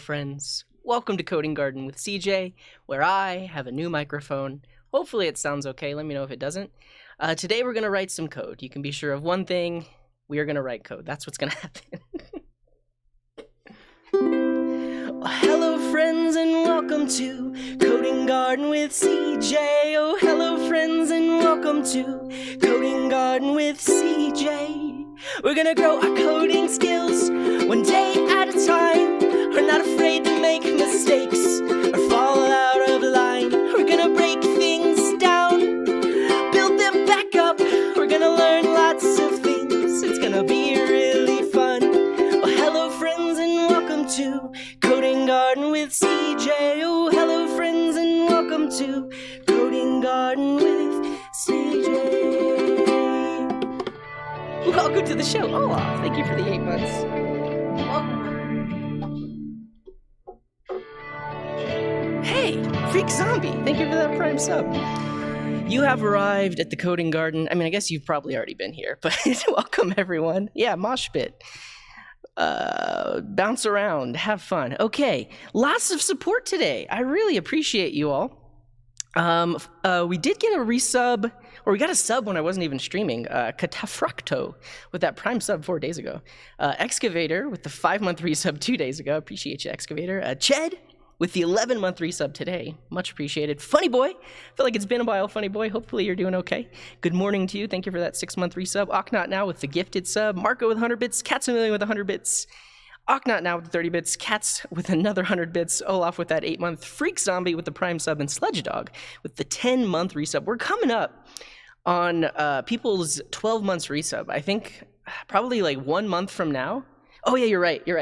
friends. Welcome to Coding Garden with CJ, where I have a new microphone. Hopefully it sounds okay. Let me know if it doesn't. Today we're going to write some code. You can be sure of one thing. We are going to write code. That's what's going to happen. Hello friends and welcome to Coding Garden with CJ. Oh, hello friends and welcome to Coding Garden with CJ. We're gonna grow our coding skills one day at a time. We're not afraid to make mistakes or fall out of line. We're gonna break things down, build them back up. We're gonna learn lots of things. It's gonna be really fun. Oh, hello friends and welcome to Coding Garden with CJ. Oh, hello friends and welcome to Coding Garden with CJ. Welcome to the show, Olaf. Thank you for the 8 months. Hey, Freak Zombie. Thank you for that Prime sub. You have arrived at the Coding Garden. I mean, I guess you've probably already been here, but welcome everyone. Yeah, mosh pit. Bounce around, have fun. Okay, lots of support today. I really appreciate you all. We did get a resub, or we got a sub when I wasn't even streaming. Catafracto with that Prime sub 4 days ago. Excavator with the 5-month resub 2 days ago. Appreciate you, Excavator. Ched with the 11-month resub today. Much appreciated. Funny Boy. Feel like it's been a while, Funny Boy. Hopefully you're doing okay. Good morning to you. Thank you for that 6-month resub. Oknot now with the gifted sub. Marco with 100 bits. Cats a Million with 100 bits. Oknot now with 30 bits, Cats with another 100 bits, Olaf with that 8-month, Freak Zombie with the Prime sub, and Sledge Dog with the 10-month resub. We're coming up on people's 12 months resub. I think probably like 1 month from now. Oh yeah, you're right. I'm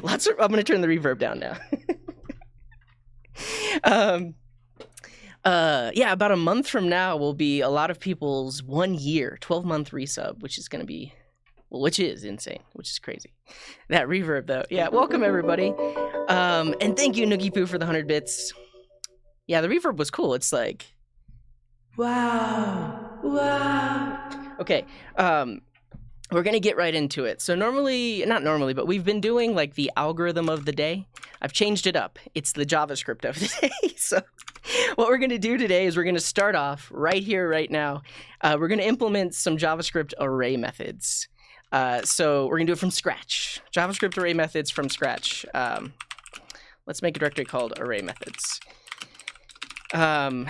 gonna turn the reverb down now. Yeah, about a month from now will be a lot of people's 1 year, 12-month resub, which is gonna be. Which is insane, which is crazy. That reverb, though. Yeah, welcome, everybody. And thank you, Noogie Poo, for the 100 bits. Yeah, the reverb was cool. It's like, wow. Okay, we're going to get right into it. So not normally, but we've been doing, like, the algorithm of the day. I've changed it up. It's the JavaScript of the day. So what we're going to do today is we're going to start off right here, right now. We're going to implement some JavaScript array methods. So we're going to do it from scratch. JavaScript array methods from scratch. Let's make a directory called array methods. And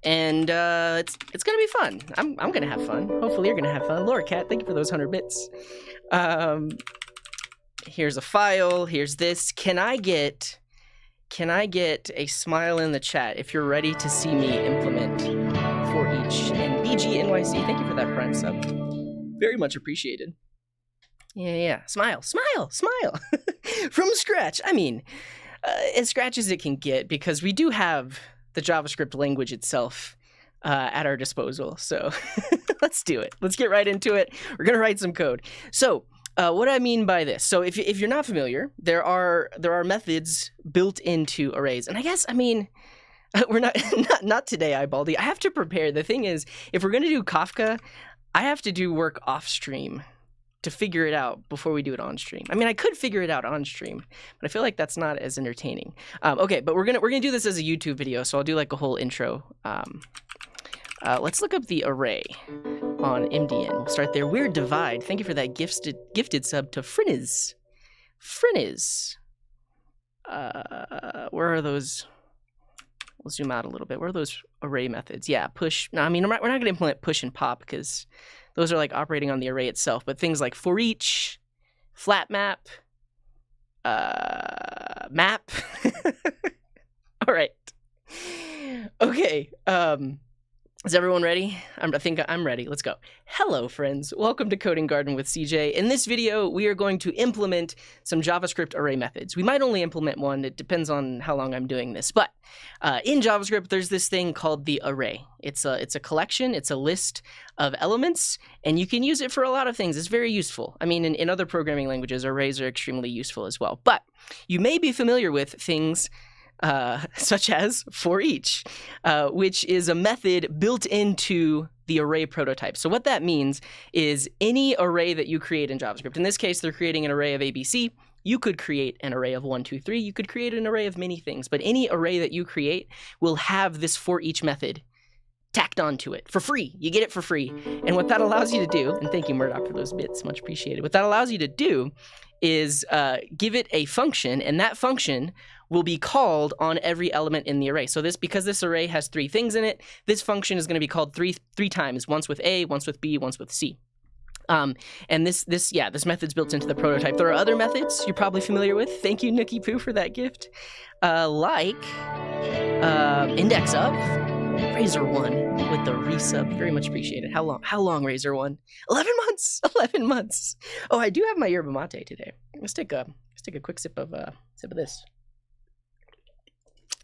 it's going to be fun. I'm going to have fun. Hopefully you're going to have fun. Laura Cat, thank you for those 100 bits. Here's a file. Here's this. Can I get a smile in the chat if you're ready to see me implement forEach? And BGNYC, thank you for that Prime sub. Very much appreciated. Yeah. Smile. From scratch. I mean, as scratch as it can get, because we do have the JavaScript language itself at our disposal. So let's do it. Let's get right into it. We're going to write some code. So what I mean by this, so if you're not familiar, there are methods built into arrays. And I guess, I mean, we're not today, Ibaldi. I have to prepare. The thing is, if we're going to do Kafka, I have to do work off stream to figure it out before we do it on stream. I mean, I could figure it out on stream, but I feel like that's not as entertaining. Okay, but we're gonna do this as a YouTube video, so I'll do like a whole intro. Let's look up the array on MDN. We'll start there. Weird Divide. Thank you for that gifted sub to Friniz. Where are those? We'll zoom out a little bit. Where are those array methods? Yeah, push. No, I mean, we're not going to implement push and pop because those are like operating on the array itself. But things like forEach, flat map, map. All right. Okay. Is everyone ready? I think I'm ready. Let's go. Hello, friends. Welcome to Coding Garden with CJ. In this video, we are going to implement some JavaScript array methods. We might only implement one. It depends on how long I'm doing this. But in JavaScript, there's this thing called the array. It's a collection. It's a list of elements, and you can use it for a lot of things. It's very useful. I mean, in other programming languages, arrays are extremely useful as well. But you may be familiar with things such as forEach, which is a method built into the array prototype. So what that means is any array that you create in JavaScript, in this case, they're creating an array of ABC, You could create an array of 1, 2, 3. You could create an array of many things, but any array that you create will have this forEach method tacked onto it for free. You get it for free. And what that allows you to do, and thank you, Murdoch, for those bits, much appreciated. What that allows you to do is give it a function, and that function will be called on every element in the array. So because this array has 3 things in it, this function is going to be called three times, once with A, once with B, once with C. And this method's built into the prototype. There are other methods you're probably familiar with. Thank you, Nookie Poo, for that gift. Like indexOf. Razor1 with the resub. Very much appreciated. How long, Razor1? 11 months! 11 months! Oh, I do have my yerba mate today. Let's take a quick sip of this.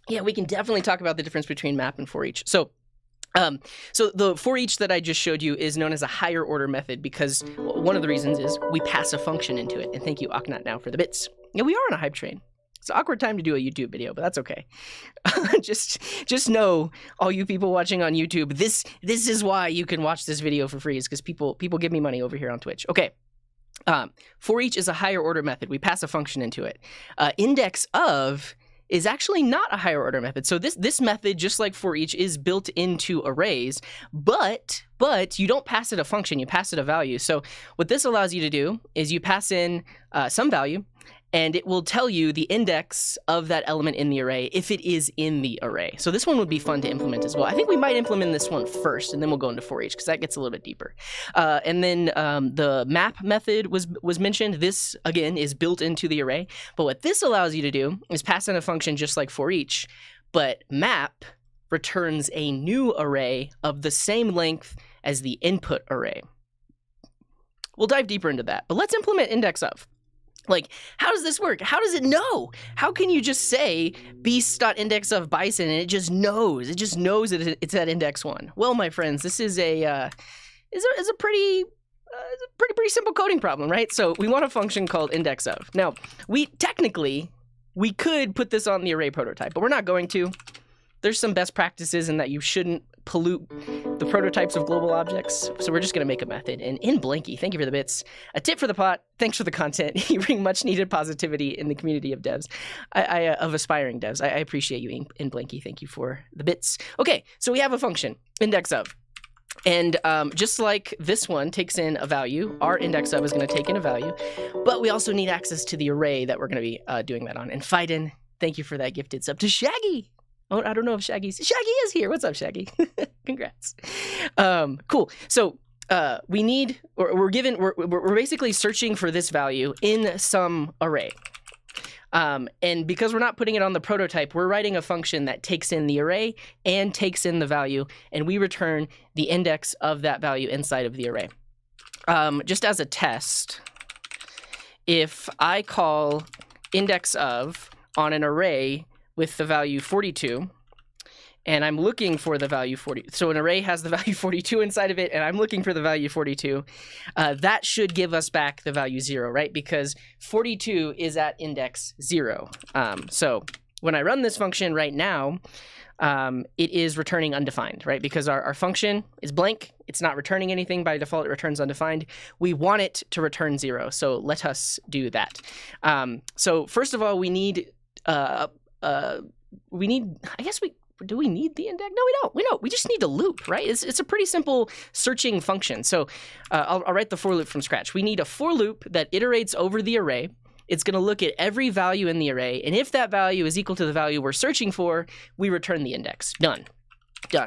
Yeah, we can definitely talk about the difference between map and forEach. So the forEach that I just showed you is known as a higher order method because one of the reasons is we pass a function into it. And thank you, Aknat, now for the bits. Yeah, we are on a hype train. It's an awkward time to do a YouTube video, but that's okay. just know, all you people watching on YouTube, this is why you can watch this video for free, is because people give me money over here on Twitch. Okay. forEach is a higher order method. We pass a function into it. indexOf is actually not a higher order method. So this method, just like forEach, is built into arrays, but you don't pass it a function, you pass it a value. So what this allows you to do is you pass in some value, and it will tell you the index of that element in the array if it is in the array. So this one would be fun to implement as well. I think we might implement this one first, and then we'll go into forEach, because that gets a little bit deeper. And then the map method was mentioned. This, again, is built into the array. But what this allows you to do is pass in a function just like forEach, but map returns a new array of the same length as the input array. We'll dive deeper into that, but let's implement indexOf. Like, how does this work? How does it know? How can you just say beast.indexOf bison and it just knows? It just knows that it's at index 1. Well, my friends, this is a pretty simple coding problem, right? So we want a function called indexOf. Now, we could put this on the array prototype, but we're not going to. There's some best practices in that you shouldn't pollute the prototypes of global objects. So we're just going to make a method. And in Blanky, thank you for the bits. A tip for the pot. Thanks for the content. You bring much needed positivity in the community of devs, of aspiring devs. I appreciate you in Blanky. Thank you for the bits. Okay, so we have a function, indexOf. And just like this one takes in a value, our indexOf is going to take in a value. But we also need access to the array that we're going to be doing that on. And Fiden, thank you for that gifted sub to Shaggy. Oh, I don't know if Shaggy is here. What's up, Shaggy? Congrats. Cool. So we're basically searching for this value in some array. And because we're not putting it on the prototype, we're writing a function that takes in the array and takes in the value, and we return the index of that value inside of the array. Just as a test, if I call indexOf on an array with the value 42, and I'm looking for the value 40. So an array has the value 42 inside of it, and I'm looking for the value 42. That should give us back the value 0, right? Because 42 is at index 0. So when I run this function right now, it is returning undefined, right? Because our function is blank. It's not returning anything. By default, it returns undefined. We want it to return 0. So let us do that. So first of all, we need... do we need the index? No, we don't. We just need a loop, right? It's a pretty simple searching function. So I'll write the for loop from scratch. We need a for loop that iterates over the array. It's going to look at every value in the array. And if that value is equal to the value we're searching for, we return the index. Done.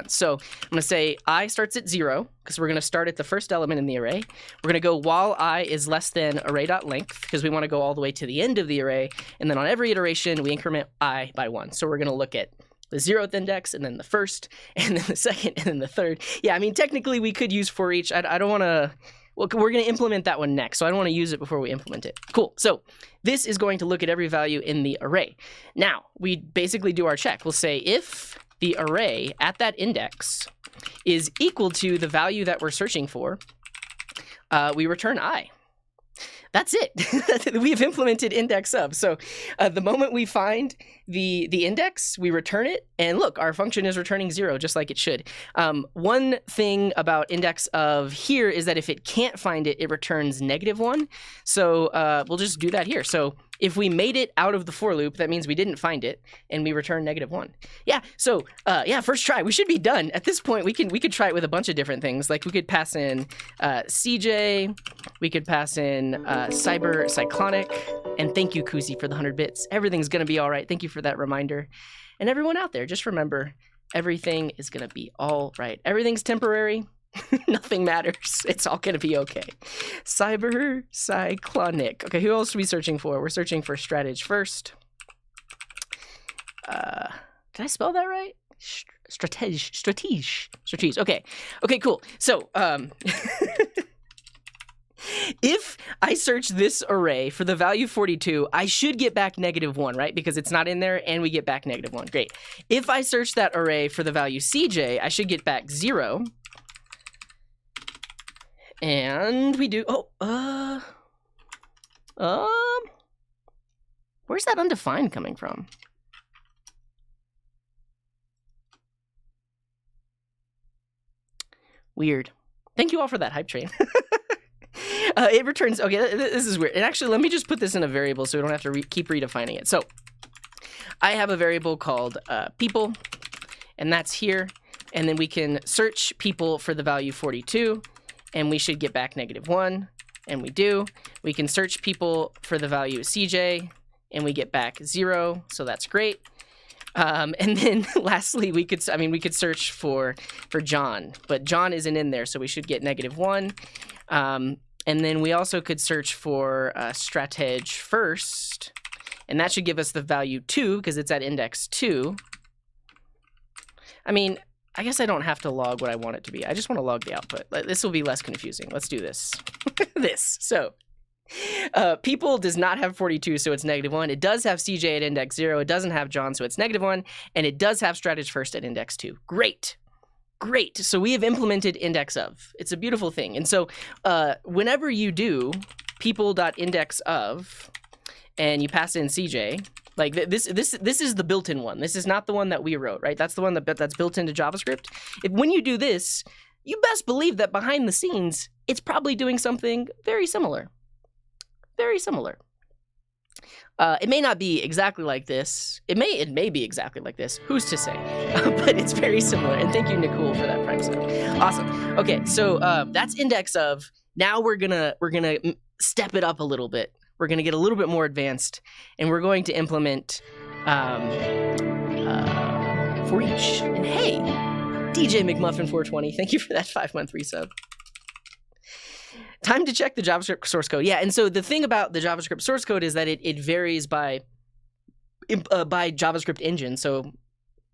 So I'm going to say I starts at 0, because we're going to start at the first element in the array. We're going to go while I is less than array.length, because we want to go all the way to the end of the array. And then on every iteration, we increment I by 1. So we're going to look at the 0th index, and then the first, and then the second, and then the third. Yeah, I mean, technically, we could use forEach. I don't want to... Well, we're going to implement that one next, so I don't want to use it before we implement it. Cool. So this is going to look at every value in the array. Now, we basically do our check. We'll say if the array at that index is equal to the value that we're searching for, we return I. That's it. We have implemented indexOf. So the moment we find the index, we return it, and look, our function is returning 0, just like it should. One thing about indexOf here is that if it can't find it, it returns -1. So we'll just do that here. So if we made it out of the for loop, that means we didn't find it, and we return -1. Yeah, so yeah, first try. We should be done. At this point, we could try it with a bunch of different things. Like we could pass in CJ, we could pass in cyber cyclonic, and thank you, Kuzi, for the 100 bits. Everything's gonna be all right. Thank you for that reminder. And everyone out there, just remember, everything is gonna be all right. Everything's temporary. Nothing matters. It's all gonna be okay. Cyber cyclonic. Okay, who else are we searching for? We're searching for strategy first. Did I spell that right? Strategy. Okay, cool. So if I search this array for the value 42, I should get back -1, right? Because it's not in there, and we get back -1. Great. If I search that array for the value CJ, I should get back 0. And we do, where's that undefined coming from? Weird. Thank you all for that hype train. It returns, okay, this is weird. And actually, let me just put this in a variable so we don't have to keep redefining it. So I have a variable called people, and that's here. And then we can search people for the value 42. And we should get back -1, and we do. We can search people for the value CJ, and we get back 0, so that's great. And then lastly, we could search for John, but John isn't in there, so we should get -1. And then we also could search for strategy first, and that should give us the value 2 because it's at index 2. I mean, I guess I don't have to log what I want it to be. I just want to log the output. This will be less confusing. Let's do this. So people does not have 42, so it's -1. It does have CJ at index 0. It doesn't have John, so it's -1. And it does have strategy first at index 2. Great. So we have implemented indexOf. It's a beautiful thing. And so whenever you do people.indexOf and you pass in CJ, like this is the built-in one. This is not the one that we wrote, right? That's the one that's built into JavaScript. When you do this, you best believe that behind the scenes, it's probably doing something very similar. Very similar. It may not be exactly like this. It may be exactly like this. Who's to say? But it's very similar. And thank you, Nicole, for that prime sub. Awesome. Okay, so that's indexOf. Now we're gonna step it up a little bit. We're going to get a little bit more advanced, and we're going to implement forEach. And hey, DJ McMuffin420, thank you for that 5-month resub. Time to check the JavaScript source code. Yeah, and so the thing about the JavaScript source code is that it varies by JavaScript engine. So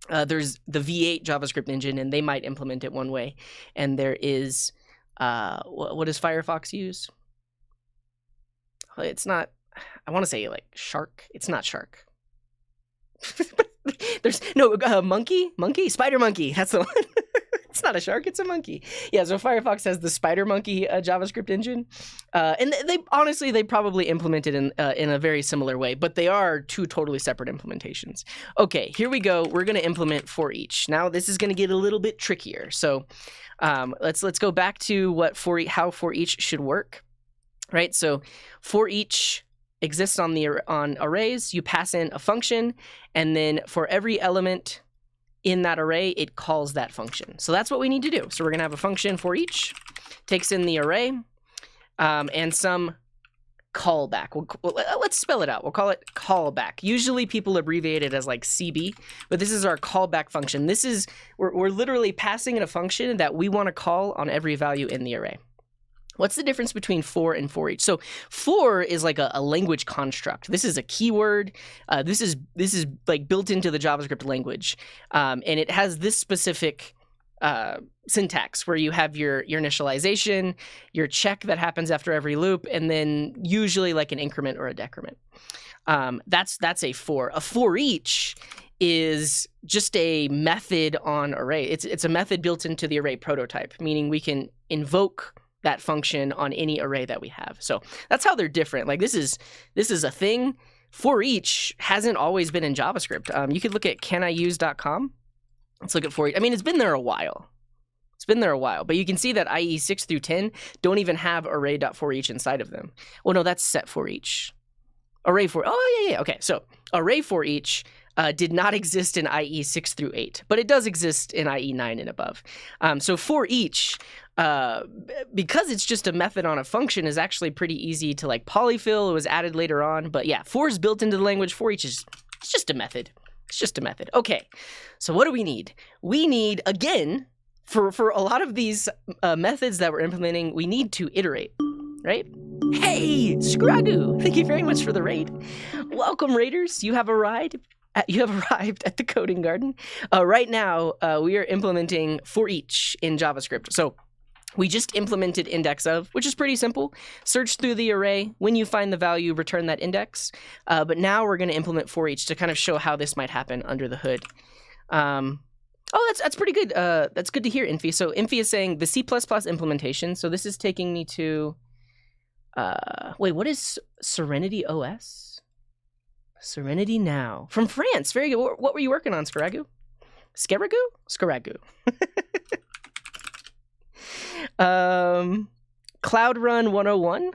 there's the V8 JavaScript engine, and they might implement it one way. And there is, what does Firefox use? It's not, I want to say like Shark. It's not Shark. There's no monkey, spider monkey. That's the one. It's not a shark, it's a monkey. Yeah, so Firefox has the spider monkey JavaScript engine. And they probably implemented in a very similar way, but they are two totally separate implementations. Okay, here we go. We're going to implement forEach. Now this is going to get a little bit trickier. So let's go back to how forEach should work. Right, so forEach exists on arrays. You pass in a function, and then for every element in that array, it calls that function. So that's what we need to do. So we're gonna have a function forEach, takes in the array, and some callback. Let's spell it out. We'll call it callback. Usually people abbreviate it as like CB, but this is our callback function. We're literally passing in a function that we want to call on every value in the array. What's the difference between for and forEach? So for is like a language construct. This is a keyword. This is like built into the JavaScript language, and it has this specific syntax where you have your initialization, your check that happens after every loop, and then usually like an increment or a decrement. That's a for. A forEach is just a method on array. It's a method built into the array prototype, meaning we can invoke that function on any array that we have. So that's how they're different. Like this is a thing. forEach hasn't always been in JavaScript. You could look at caniuse.com. Let's look at forEach. I mean, it's been there a while. It's been there a while, but you can see that IE 6 through 10 don't even have array.forEach inside of them. Well, no, that's set forEach. Array for, oh yeah, okay. So array forEach did not exist in IE 6 through 8, but it does exist in IE 9 and above. So forEach, because it's just a method on a function, is actually pretty easy to like polyfill. It was added later on, but yeah, for is built into the language. forEach is it's just a method. It's just a method. Okay, so what do we need? We need, again, for a lot of these methods that we're implementing, we need to iterate, right? Hey, Scragu, thank you very much for the raid. Welcome, raiders. You have arrived at the coding garden. Right now, we are implementing forEach in JavaScript. So we just implemented indexOf, which is pretty simple. Search through the array. When you find the value, return that index. But now we're going to implement forEach to kind of show how this might happen under the hood. Oh, that's pretty good. That's good to hear, Infi. So Infi is saying the C++ implementation. So this is taking me to, wait, what is Serenity OS? Serenity Now. From France. Very good. What were you working on, Scaragu? Scaragu? Scaragu. Cloud Run 101.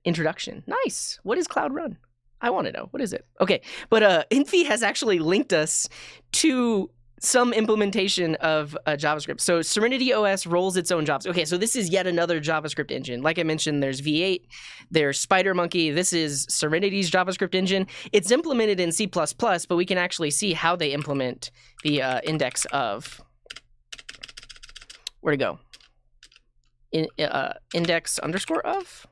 Introduction. Nice. What is Cloud Run? I want to know. What is it? Okay. But Infi has actually linked us to some implementation of JavaScript. So Serenity OS rolls its own jobs. Okay, so this is yet another JavaScript engine. Like I mentioned, there's V8, there's SpiderMonkey. This is Serenity's JavaScript engine. It's implemented in C++, but we can actually see how they implement the index of. Where'd it go? Index underscore of?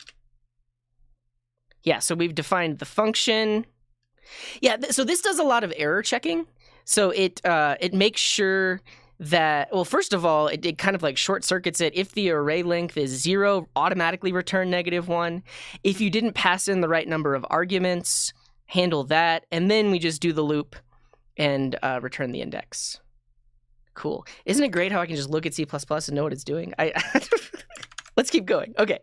Yeah, so we've defined the function. Yeah, so this does a lot of error checking. So it makes sure that, well, first of all, it kind of like short circuits it. If the array length is 0, automatically return -1. If you didn't pass in the right number of arguments, handle that. And then we just do the loop and return the index. Cool. Isn't it great how I can just look at C++ and know what it's doing? Let's keep going. Okay.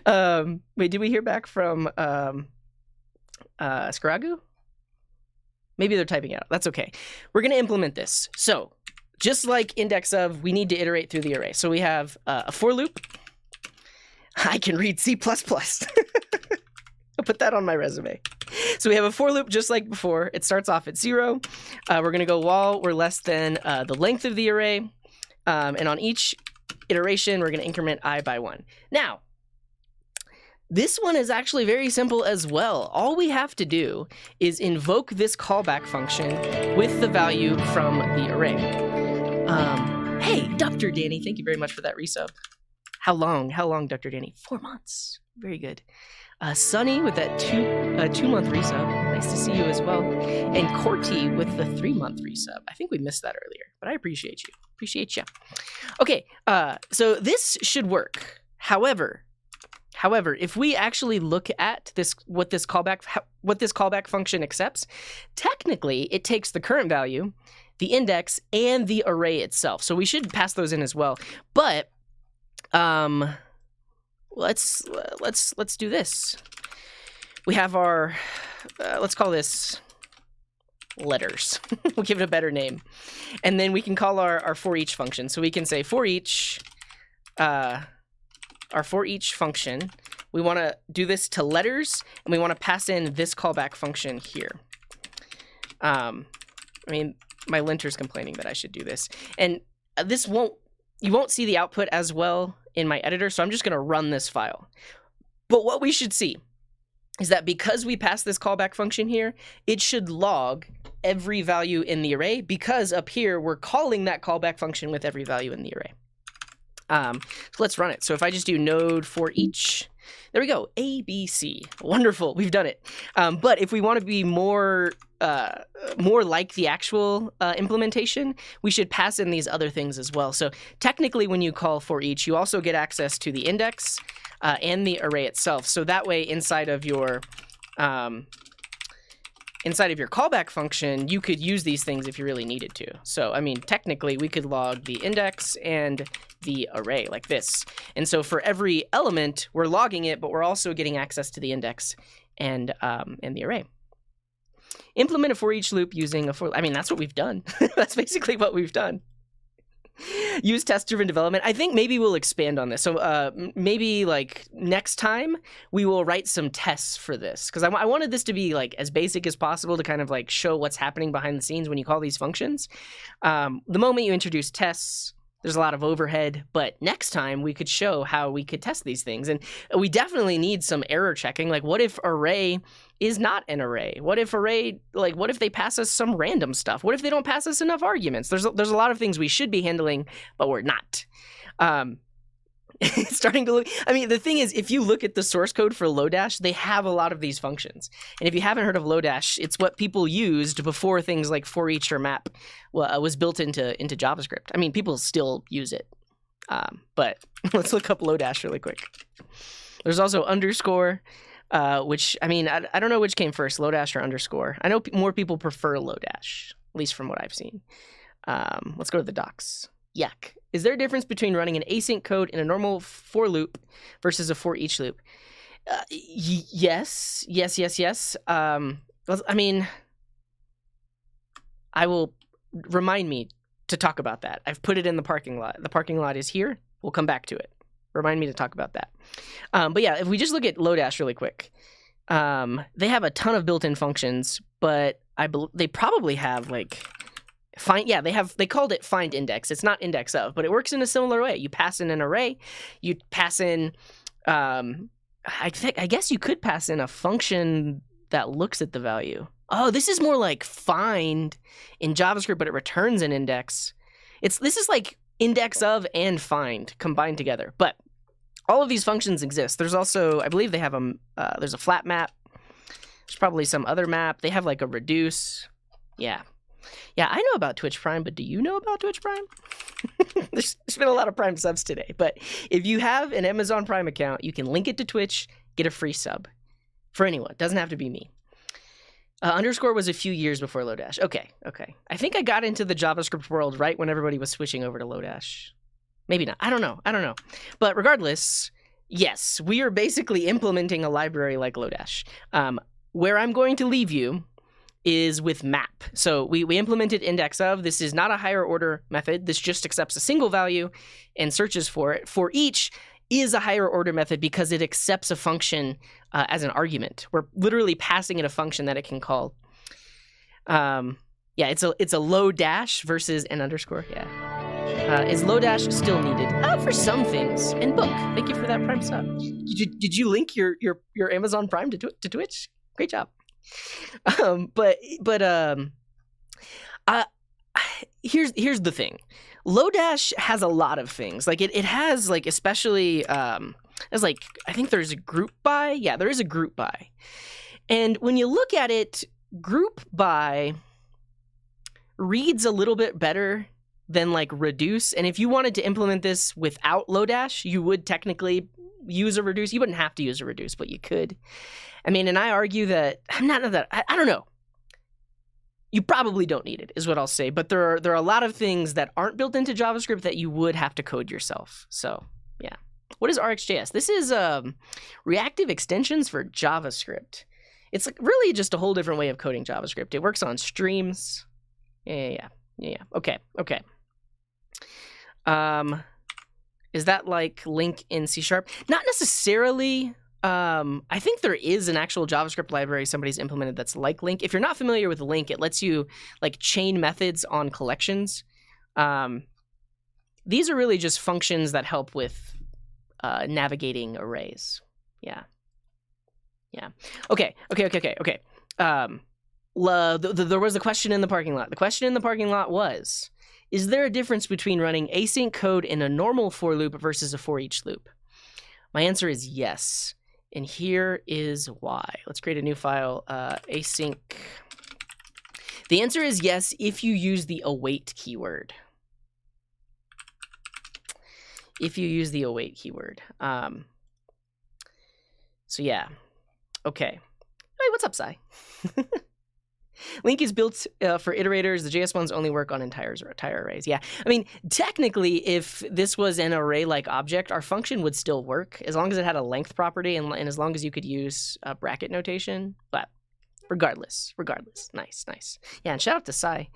Wait, did we hear back from Scaragu? Maybe they're typing out. That's okay. We're going to implement this. So just like indexOf, we need to iterate through the array. So we have a for loop. I can read C++. I'll put that on my resume. So we have a for loop just like before. It starts off at 0. We're going to go while we're less than the length of the array. And on each iteration, we're going to increment I by 1. Now, this one is actually very simple as well. All we have to do is invoke this callback function with the value from the array. Hey, Dr. Danny, thank you very much for that resub. How long, Dr. Danny? 4 months. Very good. Sunny with that 2-month resub. Nice to see you as well. And Corty with the 3-month resub. I think we missed that earlier, but I appreciate you. Appreciate you. Okay, so this should work. However, if we actually look at this, what this callback function accepts, technically it takes the current value, the index, and the array itself. So we should pass those in as well. But let's do this. We have our let's call this letters. We'll give it a better name, and then we can call our forEach function. So we can say forEach. Our forEach function, we want to do this to letters, and we want to pass in this callback function here. I mean, my linter's complaining that I should do this. And you won't see the output as well in my editor, so I'm just going to run this file. But what we should see is that because we pass this callback function here, it should log every value in the array, because up here, we're calling that callback function with every value in the array. So let's run it. So if I just do node forEach, there we go, A, B, C. Wonderful, we've done it. But if we want to be more like the actual implementation, we should pass in these other things as well. So technically, when you call forEach, you also get access to the index and the array itself. So that way, inside of your callback function, you could use these things if you really needed to. So, I mean, technically, we could log the index and the array like this. And so for every element, we're logging it, but we're also getting access to the index the array. Implement a for each loop using a for. I mean, that's what we've done. That's basically what we've done. Use test-driven development. I think maybe we'll expand on this. So maybe like next time we will write some tests for this, because I wanted this to be like as basic as possible to kind of like show what's happening behind the scenes when you call these functions. The moment you introduce tests, there's a lot of overhead, but next time we could show how we could test these things. And we definitely need some error checking. Like, what if array is not an array? What if what if they pass us some random stuff? What if they don't pass us enough arguments? There's a lot of things we should be handling, but we're not. It's starting to look, I mean, the thing is, if you look at the source code for Lodash, they have a lot of these functions. And if you haven't heard of Lodash, it's what people used before things like forEach or map was built into JavaScript. I mean, people still use it. But let's look up Lodash really quick. There's also underscore, which, I mean, I don't know which came first, Lodash or underscore. I know more people prefer Lodash, at least from what I've seen. Let's go to the docs. Yuck. Is there a difference between running an async code in a normal for loop versus a for each loop? Yes. I mean, I will remind me to talk about that. I've put it in the parking lot. The parking lot is here. We'll come back to it. Remind me to talk about that. But yeah, if we just look at Lodash really quick, they have a ton of built-in functions, but they probably have like they called it find index. It's not indexOf, but it works in a similar way. You pass in an array, you pass in, I guess you could pass in a function that looks at the value. Oh, this is more like find in JavaScript, but it returns an index. This is like indexOf and find combined together. But all of these functions exist. There's also, I believe they have there's a flat map. There's probably some other map. They have like a reduce. Yeah, I know about Twitch Prime, but do you know about Twitch Prime? There's been a lot of Prime subs today, but if you have an Amazon Prime account, you can link it to Twitch, get a free sub. For anyone. It doesn't have to be me. Underscore was a few years before Lodash. Okay. I think I got into the JavaScript world right when everybody was switching over to Lodash. Maybe not. I don't know. But regardless, yes, we are basically implementing a library like Lodash. Where I'm going to leave you is with map. So we implemented indexOf. This is not a higher order method. This just accepts a single value and searches for it. forEach is a higher order method because it accepts a function as an argument. We're literally passing it a function that it can call. Yeah, it's a lodash versus an underscore. Yeah. Is lodash still needed? For some things. And book. Thank you for that Prime sub. Did you link your Amazon Prime to Twitch? Great job. Here's the thing. Lodash has a lot of things. Like it has like, especially as like, I think there's a group by. Yeah, there is a group by. And when you look at it, group by reads a little bit better than like reduce. And if you wanted to implement this without Lodash, you would technically use a reduce. You wouldn't have to use a reduce, but you could. I mean, and I argue that I don't know. You probably don't need it, is what I'll say. But there are a lot of things that aren't built into JavaScript that you would have to code yourself. So yeah. What is RxJS? This is reactive extensions for JavaScript. It's like really just a whole different way of coding JavaScript. It works on streams. Yeah. Okay. Is that like link in C#? Not necessarily. I think there is an actual JavaScript library somebody's implemented that's like link. If you're not familiar with link, it lets you like chain methods on collections. These are really just functions that help with navigating arrays. Yeah. Okay. There was a question in the parking lot. The question in the parking lot was, is there a difference between running async code in a normal for loop versus a for each loop? My answer is yes. And here is why. Let's create a new file, async. The answer is yes if you use the await keyword. So yeah, okay. Hey, what's up, Sai? Link is built for iterators. The JS ones only work on entire arrays. Yeah, I mean, technically, if this was an array-like object, our function would still work as long as it had a length property and as long as you could use bracket notation. But regardless, nice. Yeah, and shout out to Sai.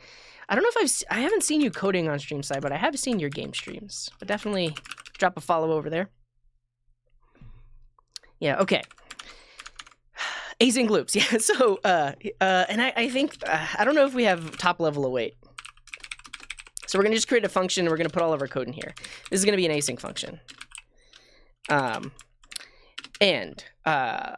I don't know if I haven't seen you coding on stream, Sai, but I have seen your game streams. But definitely drop a follow over there. Yeah, okay. Async loops, yeah. So, and I think, I don't know if we have top level await. So we're gonna just create a function and we're gonna put all of our code in here. This is gonna be an async function. And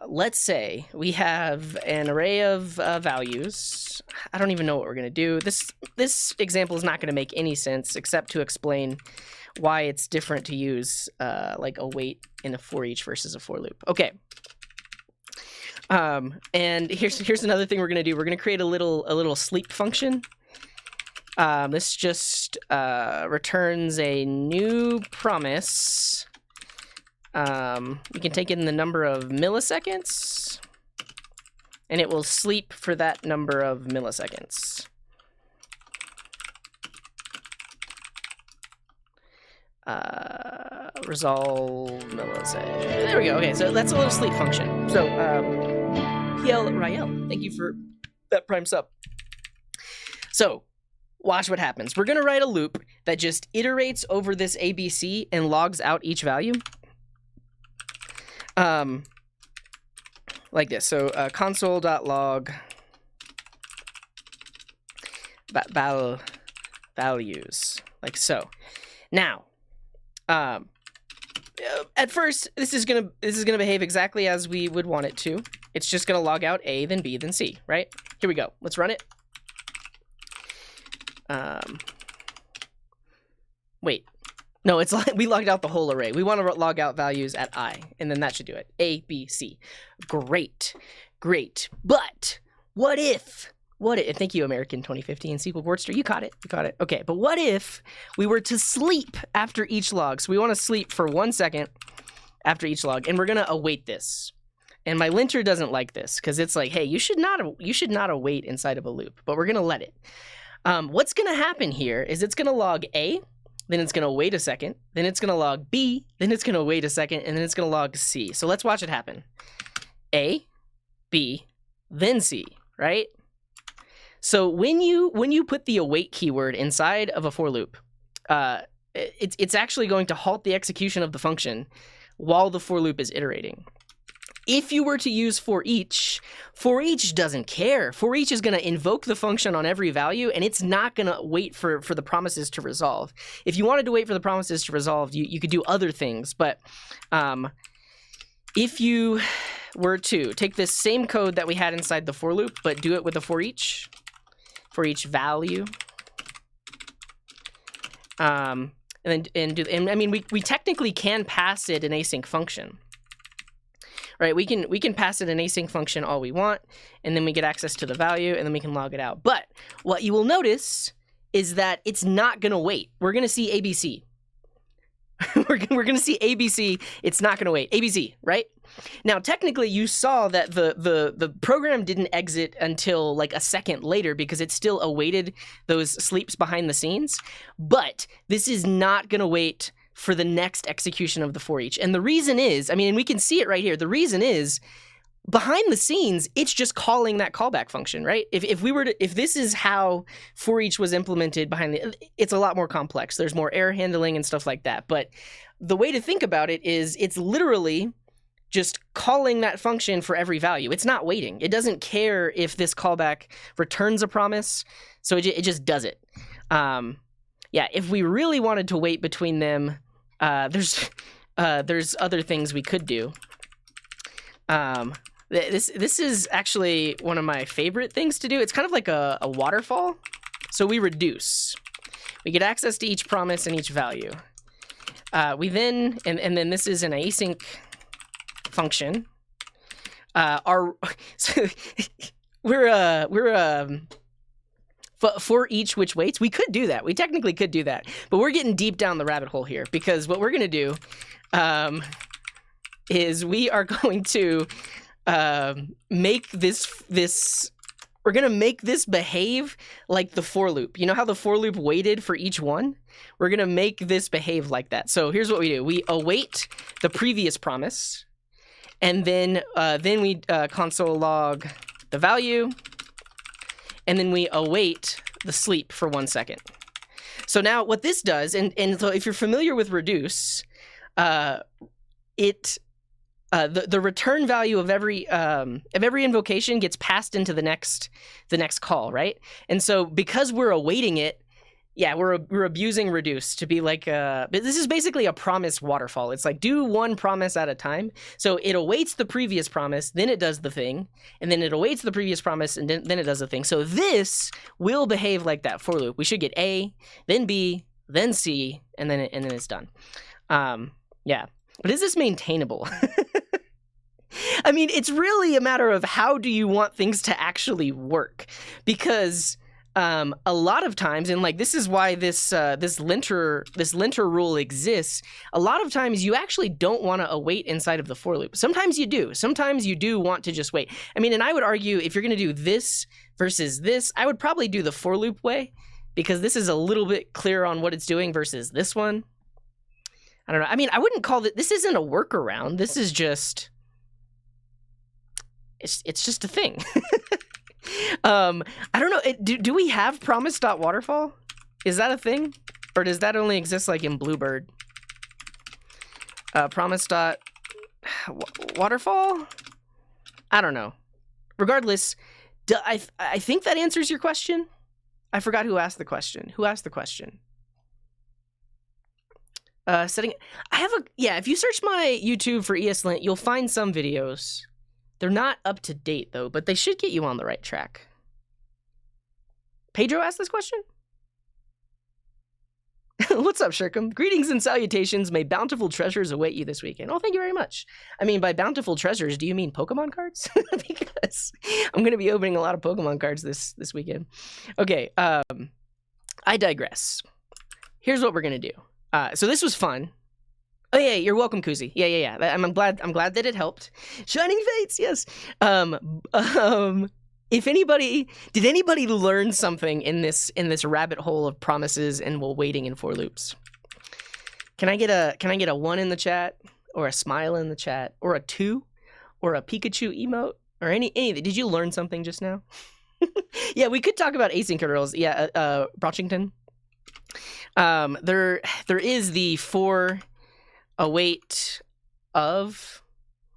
let's say we have an array of values. I don't even know what we're gonna do. This example is not gonna make any sense except to explain why it's different to use like await in a forEach versus a for loop. Okay. And here's another thing we're gonna do. We're gonna create a little sleep function. This just returns a new promise. You can take in the number of milliseconds, and it will sleep for that number of milliseconds. Resolve millisecond. There we go. Okay, so that's a little sleep function. So, PL Rael, thank you for that prime sub. So, watch what happens. We're gonna write a loop that just iterates over this ABC and logs out each value. Like this. So, console.log values, like so. Now, at first, this is gonna behave exactly as we would want it to. It's just gonna log out A, then B, then C, right? Here we go. Let's run it. Wait. No, it's like we logged out the whole array. We want to log out values at I, and then that should do it. A, B, C. Great. But what if? Thank you, American 2015 SQL Boardster. You caught it. Okay, but what if we were to sleep after each log? So we want to sleep for 1 second after each log, and we're gonna await this. And my linter doesn't like this because it's like, hey, you should not await inside of a loop, but we're gonna let it. What's gonna happen here is it's gonna log A, then it's gonna wait a second, then it's gonna log B, then it's gonna wait a second, and then it's gonna log C. So let's watch it happen. A, B, then C, right? So when you put the await keyword inside of a for loop, it's actually going to halt the execution of the function while the for loop is iterating. If you were to use forEach doesn't care. forEach is going to invoke the function on every value, and it's not going to wait for the promises to resolve. If you wanted to wait for the promises to resolve, you could do other things. But if you were to take this same code that we had inside the for loop, but do it with a forEach value, and I mean we technically can pass it an async function. Right, we can pass it an async function all we want, and then we get access to the value, and then we can log it out. But what you will notice is that it's not going to wait. We're going to see ABC. we're going to see ABC. It's not going to wait. ABC, right? Now, technically, you saw that the program didn't exit until like a second later because it still awaited those sleeps behind the scenes. But this is not going to wait for the next execution of the forEach. And the reason is, I mean, and we can see it right here. The reason is, behind the scenes, it's just calling that callback function, right? If this is how forEach was implemented it's a lot more complex. There's more error handling and stuff like that. But the way to think about it is it's literally just calling that function for every value. It's not waiting. It doesn't care if this callback returns a promise. So it just does it. Yeah, if we really wanted to wait between them, there's other things we could do. This is actually one of my favorite things to do. It's kind of like a waterfall. So we reduce. We get access to each promise and each value. We then, and then this is an async function. For each which waits, we could do that. We technically could do that, but we're getting deep down the rabbit hole here because what we're going to do is we are going to make this We're going to make this behave like the for loop. You know how the for loop waited for each one? We're going to make this behave like that. So here's what we do. We await the previous promise, and then we console log the value, and then we await the sleep for 1 second. So now what this does, and so if you're familiar with reduce, the return value of every invocation gets passed into the next call, right? And so because we're awaiting it, yeah, we're abusing reduce to be like this is basically a promise waterfall. It's like do one promise at a time. So it awaits the previous promise, then it does the thing, and then it awaits the previous promise, and then it does the thing. So this will behave like that for loop. We should get A, then B, then C, and then it's done. Yeah, but is this maintainable? I mean, it's really a matter of how do you want things to actually work, because a lot of times, and like this is why this linter rule exists. A lot of times you actually don't want to await inside of the for loop. Sometimes you do. Sometimes you do want to just wait. I mean, and I would argue if you're going to do this versus this, I would probably do the for loop way, because this is a little bit clearer on what it's doing versus this one. I don't know. I mean, I wouldn't call it. This isn't a workaround. This is just. It's just a thing. I don't know. Do we have promise.waterfall? Is that a thing? Or does that only exist like in Bluebird? Promise.waterfall? I don't know. Regardless, I think that answers your question. I forgot who asked the question. Who asked the question? Setting. If you search my YouTube for ESLint, you'll find some videos. They're not up to date, though, but they should get you on the right track. Pedro asked this question? What's up, Shirkum? Greetings and salutations. May bountiful treasures await you this weekend. Oh, thank you very much. I mean, by bountiful treasures, do you mean Pokemon cards? Because I'm going to be opening a lot of Pokemon cards this weekend. Okay, I digress. Here's what we're going to do. So this was fun. Oh yeah, you're welcome, Kuzi. Yeah. I'm glad that it helped. Shining Fates, yes. If anybody did anybody learn something in this rabbit hole of promises and waiting in for loops? Can I get a 1 in the chat, or a smile in the chat, or a 2, or a Pikachu emote, or anything? Did you learn something just now? Yeah, we could talk about async intervals. Yeah, Brochington. There is the for await of,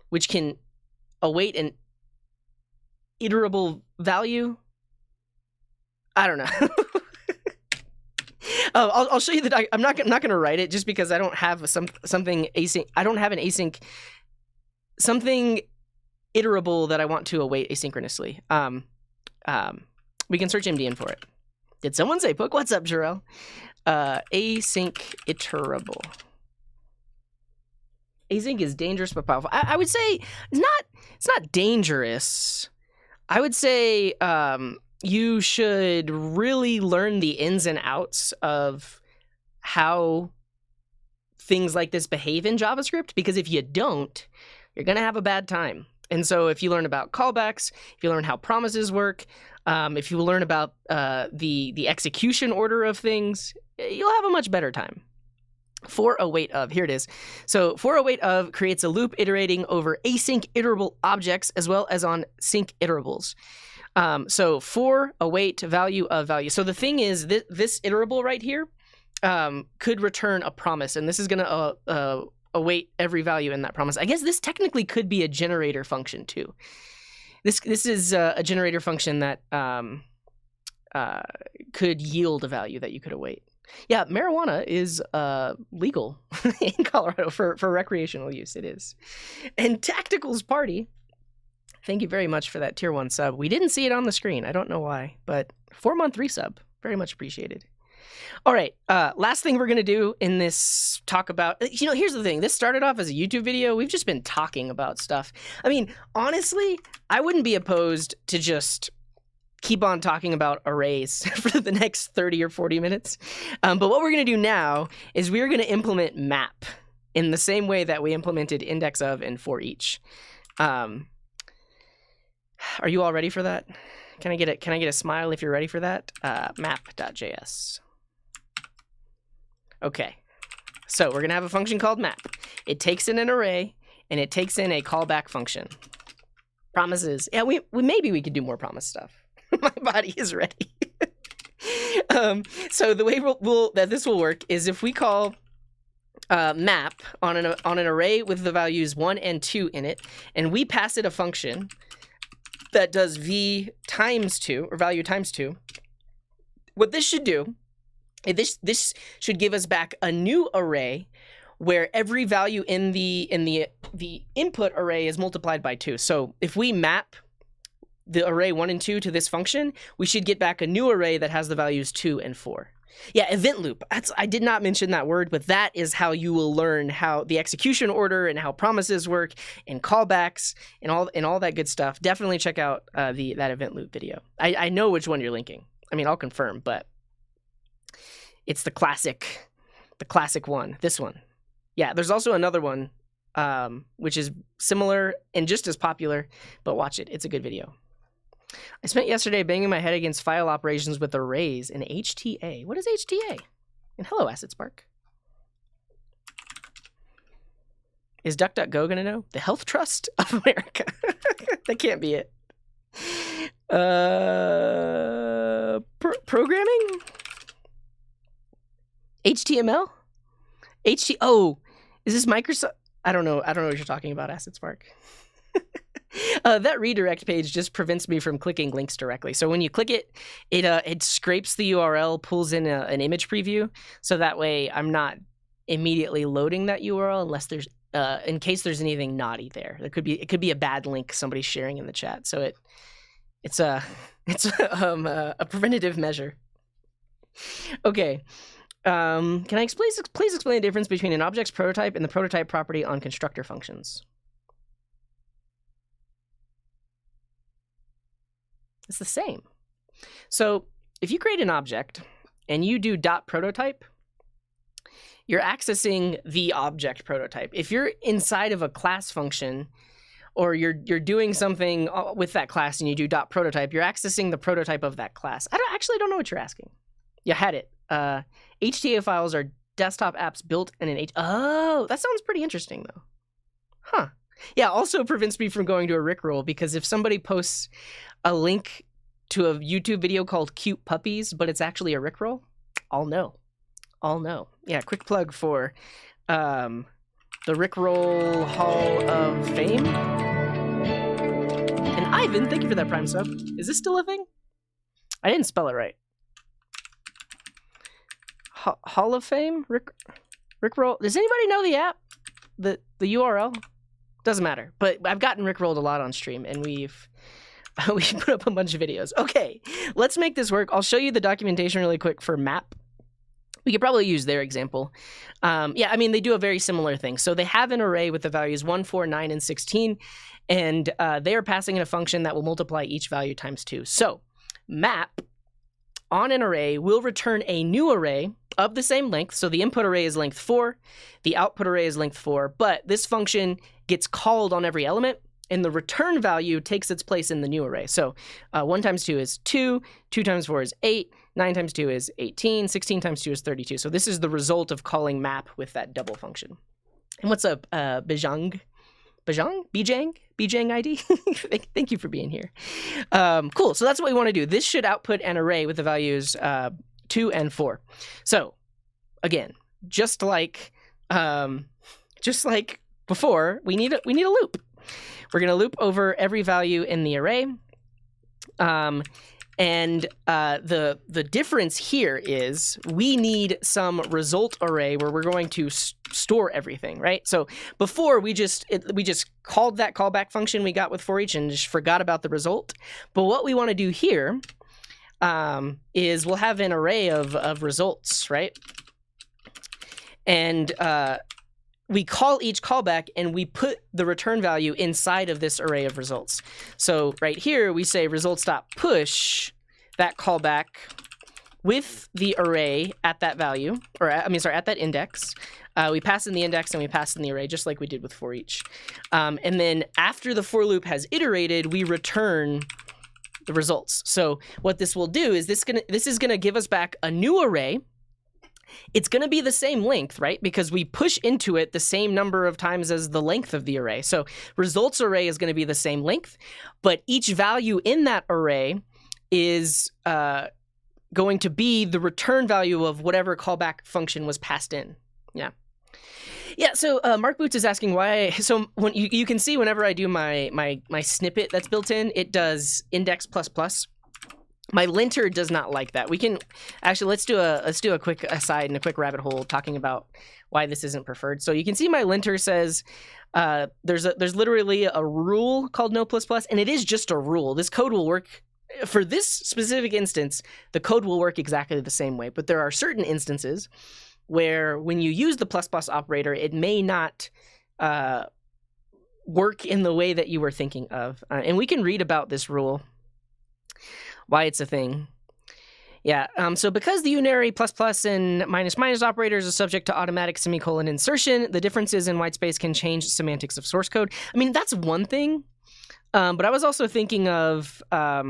which can await an iterable value. I don't know. I'll show you the. I'm not going to write it just because I don't have something async. I don't have an async something iterable that I want to await asynchronously. We can search MDN for it. Did someone say Poke? What's up, Jarrell? Async iterable. Async is dangerous but powerful. I would say it's not dangerous. I would say you should really learn the ins and outs of how things like this behave in JavaScript, because if you don't, you're going to have a bad time. And so if you learn about callbacks, if you learn how promises work, if you learn about the execution order of things, you'll have a much better time. For await of, here it is. So for await of creates a loop iterating over async iterable objects as well as on sync iterables. So for await value of value. So the thing is, this iterable right here could return a promise, and this is going to await every value in that promise. I guess this technically could be a generator function too. This is a generator function that could yield a value that you could await. Yeah, marijuana is legal in Colorado for recreational use. It is. And Tactical's Party, thank you very much for that tier 1 sub. We didn't see it on the screen. I don't know why, but 4-month resub. Very much appreciated. All right, last thing we're going to do in this talk about, here's the thing. This started off as a YouTube video. We've just been talking about stuff. I mean, honestly, I wouldn't be opposed to just keep on talking about arrays for the next 30 or 40 minutes. But what we're going to do now is we're going to implement map in the same way that we implemented indexOf and forEach. Are you all ready for that? Can I get a smile if you're ready for that? Map.js. Okay. So we're gonna have a function called map. It takes in an array and it takes in a callback function. Promises. Yeah, maybe we could do more promise stuff. My body is ready. So the way that this will work is if we call map on an array with the values 1 and 2 in it, and we pass it a function that does v times 2 or value times 2. What this should do, this should give us back a new array where every value in the input array is multiplied by 2. So if we map the array 1 and 2 to this function, we should get back a new array that has the values 2 and 4. Yeah, event loop. I did not mention that word, but that is how you will learn how the execution order and how promises work and callbacks and all that good stuff. Definitely check out that event loop video. I know which one you're linking. I mean, I'll confirm, but it's the classic one. This one. Yeah, there's also another one, which is similar and just as popular, but watch it. It's a good video. I spent yesterday banging my head against file operations with arrays in HTA. What is HTA? And hello, AcidSpark. Is DuckDuckGo going to know? The Health Trust of America. That can't be it. Programming? HTML? Oh, is this Microsoft? I don't know what you're talking about, AcidSpark. That redirect page just prevents me from clicking links directly. So when you click it, it scrapes the URL, pulls in an image preview, so that way I'm not immediately loading that URL unless there's in case there's anything naughty there. It could be a bad link somebody's sharing in the chat. So it's a preventative measure. Okay. Can I please explain the difference between an object's prototype and the prototype property on constructor functions? It's the same. So if you create an object and you do .prototype, you're accessing the object prototype. If you're inside of a class function or you're doing something with that class and you do .prototype, you're accessing the prototype of that class. I don't know what you're asking. You had it. HTA files are desktop apps built in an Oh, that sounds pretty interesting though. Huh. Yeah, also prevents me from going to a Rickroll, because if somebody posts a link to a YouTube video called Cute Puppies, but it's actually a Rickroll, I'll know. Yeah, quick plug for the Rickroll Hall of Fame. And Ivan, thank you for that Prime sub. Is this still a thing? I didn't spell it right. Hall of Fame? Rickroll? Does anybody know the app? The URL? Doesn't matter. But I've gotten Rickrolled a lot on stream, and we've put up a bunch of videos. Okay, let's make this work. I'll show you the documentation really quick for map. We could probably use their example. Yeah, I mean, they do a very similar thing. So they have an array with the values 1, 4, 9, and 16, and they are passing in a function that will multiply each value times 2. So map on an array will return a new array of the same length. So the input array is length 4, the output array is length 4, but this function gets called on every element, and the return value takes its place in the new array. So 1 times 2 is 2, 2 times 4 is 8, 9 times 2 is 18, 16 times 2 is 32. So this is the result of calling map with that double function. And what's up, Bijang ID? Thank you for being here. Cool, so that's what we want to do. This should output an array with the values 2 and 4. So again, just like before, we need a loop. We're going to loop over every value in the array. And the difference here is we need some result array where we're going to store everything, right? So before we just called that callback function we got with forEach and just forgot about the result. But what we want to do here is we'll have an array of results, right? And we call each callback and we put the return value inside of this array of results. So right here we say results.push that callback with the array at that value, or at that index. We pass in the index and we pass in the array just like we did with forEach. And then after the for loop has iterated, we return the results. So what this will do is this is gonna give us back a new array. It's going to be the same length, right? Because we push into it the same number of times as the length of the array. So results array is going to be the same length, but each value in that array is going to be the return value of whatever callback function was passed in. Yeah, so Mark Boots is asking why. So when you can see whenever I do my snippet that's built in, it does index plus plus. My linter does not like that. We can actually let's do a quick aside and a quick rabbit hole talking about why this isn't preferred. So you can see my linter says there's literally a rule called no plus plus, and it is just a rule. This code will work for this specific instance. The code will work exactly the same way, but there are certain instances where when you use the plus plus operator, it may not work in the way that you were thinking of, and we can read about this rule. Why it's a thing. Yeah, so because the unary plus plus and minus minus operators are subject to automatic semicolon insertion, the differences in whitespace can change semantics of source code. I mean, that's one thing, but I was also thinking of, yeah,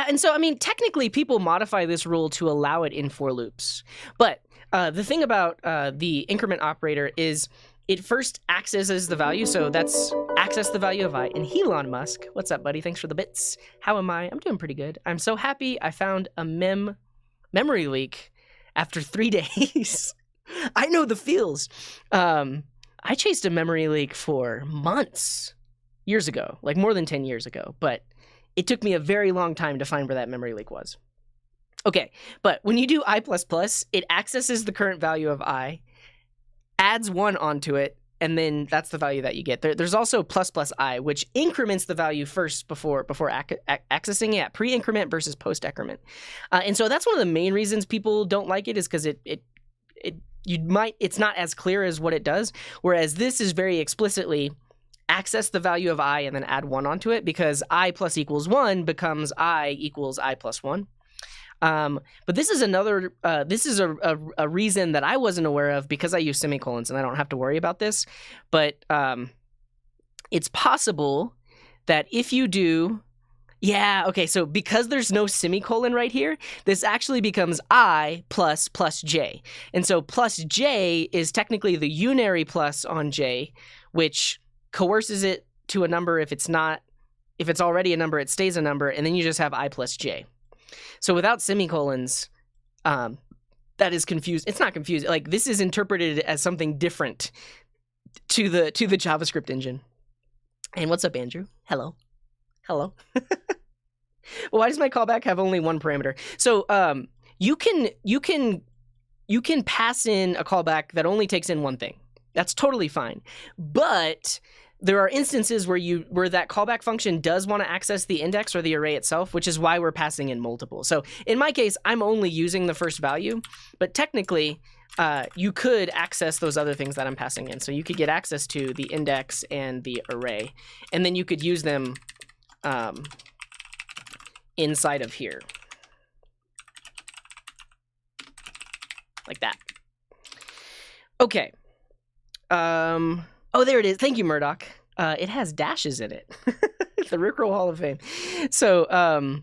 and so, I mean, technically people modify this rule to allow it in for loops. But the thing about the increment operator is it first accesses the value, so that's access the value of I. And Elon Musk, what's up, buddy? Thanks for the bits. How am I? I'm doing pretty good. I'm so happy I found a memory leak after 3 days. I know the feels. I chased a memory leak for months, years ago, like more than 10 years ago, but it took me a very long time to find where that memory leak was. Okay, but when you do I++, it accesses the current value of I, adds 1 onto it, and then that's the value that you get. There's also plus plus I, which increments the value first before accessing it, pre-increment versus post-increment. And so that's one of the main reasons people don't like it, is because it's not as clear as what it does, whereas this is very explicitly access the value of I and then add 1 onto it, because I plus equals 1 becomes I equals I plus 1. But this is another, this is a reason that I wasn't aware of, because I use semicolons and I don't have to worry about this. But it's possible that if you do, yeah, okay, so because there's no semicolon right here, this actually becomes I plus J. And so plus J is technically the unary plus on J, which coerces it to a number. If it's already a number, it stays a number, and then you just have I plus J. So without semicolons, that is confused. It's not confused. Like, this is interpreted as something different to the JavaScript engine. And what's up, Andrew? Hello. Well, why does my callback have only 1 parameter? So you can pass in a callback that only takes in 1 thing. That's totally fine. But there are instances where that callback function does want to access the index or the array itself, which is why we're passing in multiple. So in my case, I'm only using the first value, but technically you could access those other things that I'm passing in. So you could get access to the index and the array, and then you could use them inside of here. Like that. Okay. Oh, there it is. Thank you, Murdoch. It has dashes in it. The Rickroll Hall of Fame. So,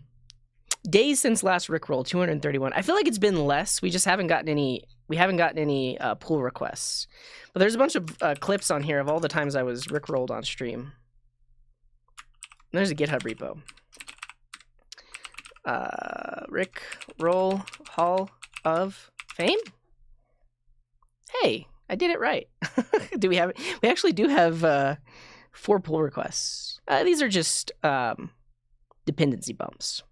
days since last Rickroll, 231. I feel like it's been less. We just haven't gotten any. We haven't gotten any pull requests. But there's a bunch of clips on here of all the times I was Rickrolled on stream. And there's a GitHub repo. Rickroll Hall of Fame. Hey. I did it right. Do we have it? We actually do have 4 pull requests. These are just dependency bumps.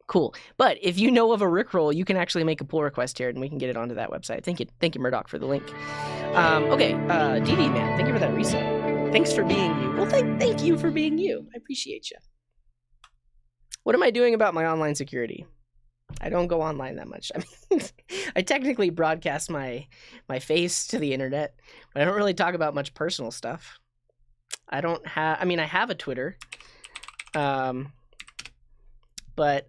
Cool. But if you know of a Rickroll, you can actually make a pull request here, and we can get it onto that website. Thank you, Murdoch, for the link. Okay, DD man, thank you for that reset. Thanks for being you. Well, thank you for being you. I appreciate you. What am I doing about my online security? I don't go online that much. I mean, I technically broadcast my face to the internet, but I don't really talk about much personal stuff. I have a Twitter, but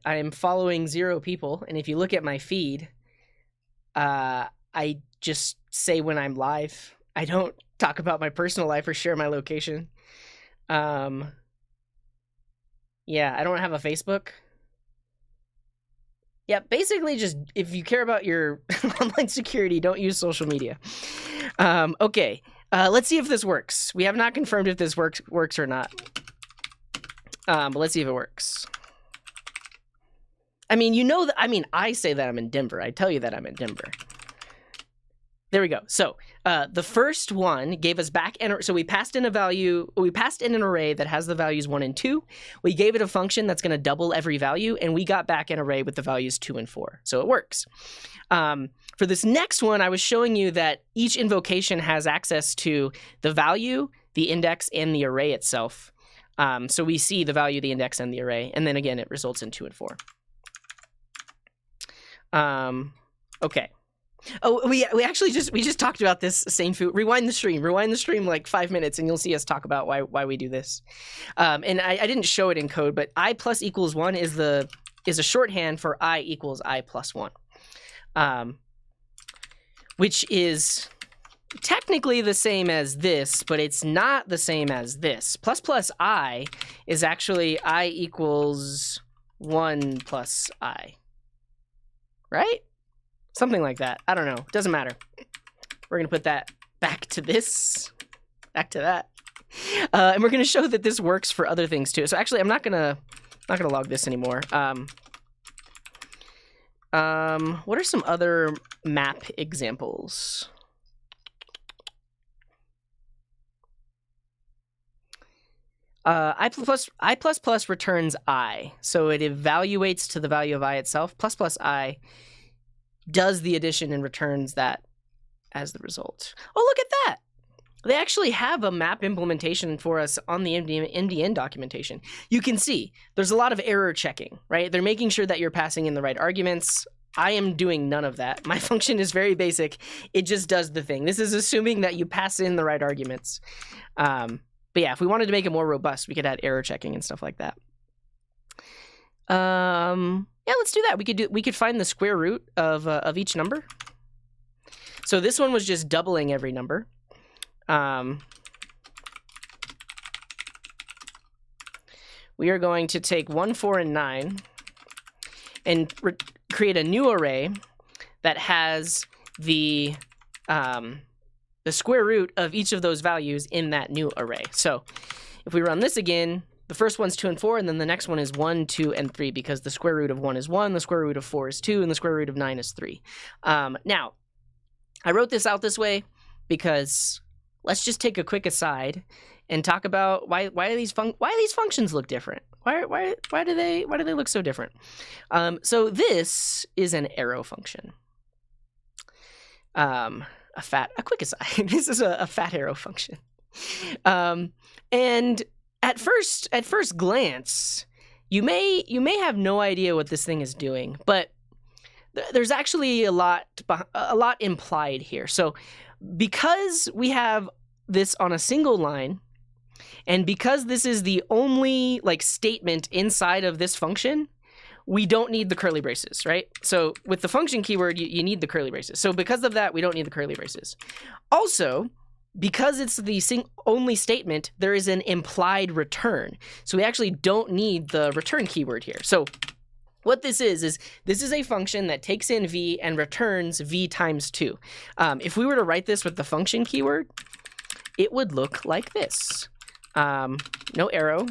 I am following 0 people, and if you look at my feed, I just say when I'm live. I don't talk about my personal life or share my location. Yeah, I don't have a Facebook. Yeah, basically just if you care about your online security, don't use social media. Okay, let's see if this works. We have not confirmed if this works or not. But let's see if it works. I mean, you know that. I mean, I say that I'm in Denver. I tell you that I'm in Denver. There we go. So the first one gave us back, so we passed in a value, we passed in an array that has the values 1 and 2. We gave it a function that's going to double every value, and we got back an array with the values 2 and 4. So it works. For this next one, I was showing you that each invocation has access to the value, the index, and the array itself. So we see the value, the index, and the array, and then again, it results in 2 and 4. Okay. Oh, we actually just talked about this same food. Rewind the stream like 5 minutes, and you'll see us talk about why we do this. And I didn't show it in code, but I plus equals 1 is a shorthand for I equals I plus 1, which is technically the same as this, but it's not the same as this. Plus plus I is actually I equals 1 plus I, right? Something like that. I don't know. Doesn't matter. We're going to put that back to this. Back to that. And we're going to show that this works for other things too. So actually, I'm not gonna log this anymore. What are some other map examples? I plus returns I. So it evaluates to the value of I itself. Plus plus I does the addition and returns that as the result. Oh, look at that. They actually have a map implementation for us on the MDN documentation. You can see there's a lot of error checking, right? They're making sure that you're passing in the right arguments. I am doing none of that. My function is very basic. It just does the thing. This is assuming that you pass in the right arguments. But yeah, if we wanted to make it more robust, we could add error checking and stuff like that. Yeah, let's do that. We could find the square root of each number. So this one was just doubling every number. We are going to take 1, 4, and 9 and create a new array that has the square root of each of those values in that new array. So if we run this again, the first one's 2 and 4, and then the next one is 1, 2, and 3, because the square root of 1 is 1, the square root of 4 is 2, and the square root of 9 is 3. Now, I wrote this out this way because let's just take a quick aside and talk about why these functions look different. Why do they look so different? So this is an arrow function. A quick aside. This is a fat arrow function. And at first glance, you may have no idea what this thing is doing, but there's actually a lot implied here. So because we have this on a single line, and because this is the only statement inside of this function, we don't need the curly braces, right? So with the function keyword, you need the curly braces. So because of that, we don't need the curly braces. Also, because it's the only statement, there is an implied return. So we actually don't need the return keyword here. So what this is this is a function that takes in v and returns v times 2. If we were to write this with the function keyword, it would look like this. No arrow.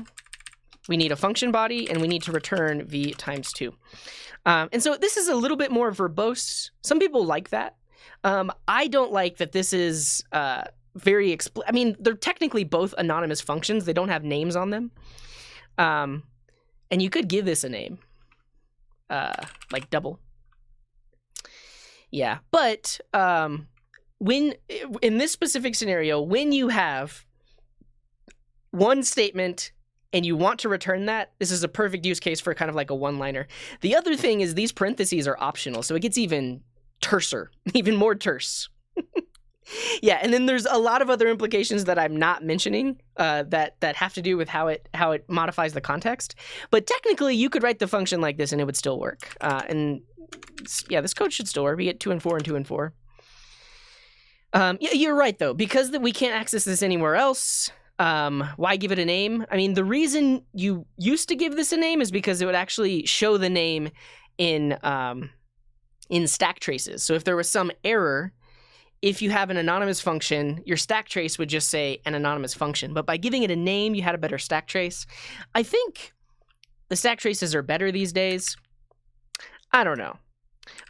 We need a function body, and we need to return v times 2. And so this is a little bit more verbose. Some people like that. I don't like that this is very I mean, they're technically both anonymous functions. They don't have names on them. And you could give this a name, like double. Yeah, but when in this specific scenario, when you have one statement and you want to return that, this is a perfect use case for kind of like a one-liner. The other thing is these parentheses are optional, so it gets even terser, even more terse. Yeah, and then there's a lot of other implications that I'm not mentioning that have to do with how it modifies the context. But technically, you could write the function like this and it would still work. And yeah, this code should still work. We get 2 and 4 and 2 and 4. Yeah, you're right though, because we can't access this anywhere else. Why give it a name? I mean, the reason you used to give this a name is because it would actually show the name in stack traces. So if there was some error, if you have an anonymous function, your stack trace would just say an anonymous function. But by giving it a name, you had a better stack trace. I think the stack traces are better these days. I don't know.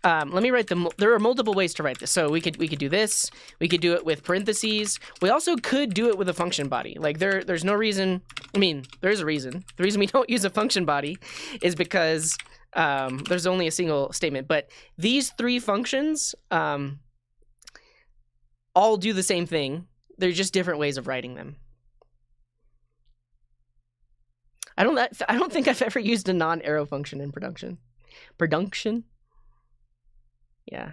Let me write them. There are multiple ways to write this. So we could do this. We could do it with parentheses. We also could do it with a function body. Like there's no reason. I mean, there is a reason. The reason we don't use a function body is because there's only a single statement. But these three functions all do the same thing. They're just different ways of writing them. I don't think I've ever used a non-arrow function in production. Yeah.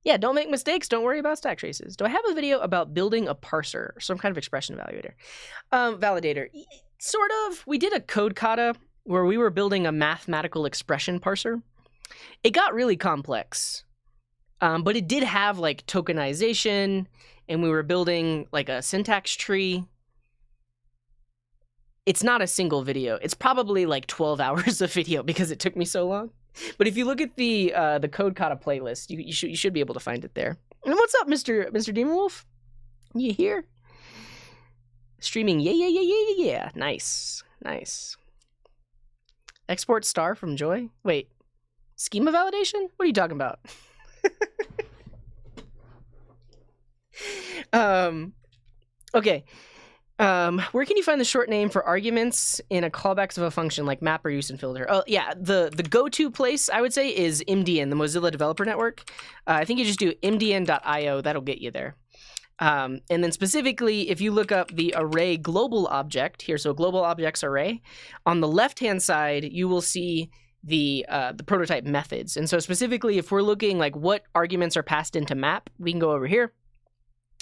Yeah, don't make mistakes. Don't worry about stack traces. Do I have a video about building a parser or some kind of expression validator? Validator. Sort of. We did a code kata where we were building a mathematical expression parser. It got really complex. But it did have like tokenization, and we were building like a syntax tree. It's not a single video. It's probably like 12 hours of video because it took me so long. But if you look at the Code Kata playlist, you should be able to find it there. And what's up, Mr. Demon Wolf? You here? Streaming, yeah. Nice. Export star from Joy? Wait, schema validation? What are you talking about? Okay. Where can you find the short name for arguments in a callbacks of a function like map or use and filter? Oh, yeah, the go-to place, I would say, is MDN, the Mozilla Developer Network. I think you just do mdn.io. That'll get you there. And then specifically, if you look up the array global object here, so global objects array, on the left-hand side, you will see the prototype methods. And so specifically, if we're looking like what arguments are passed into map, we can go over here.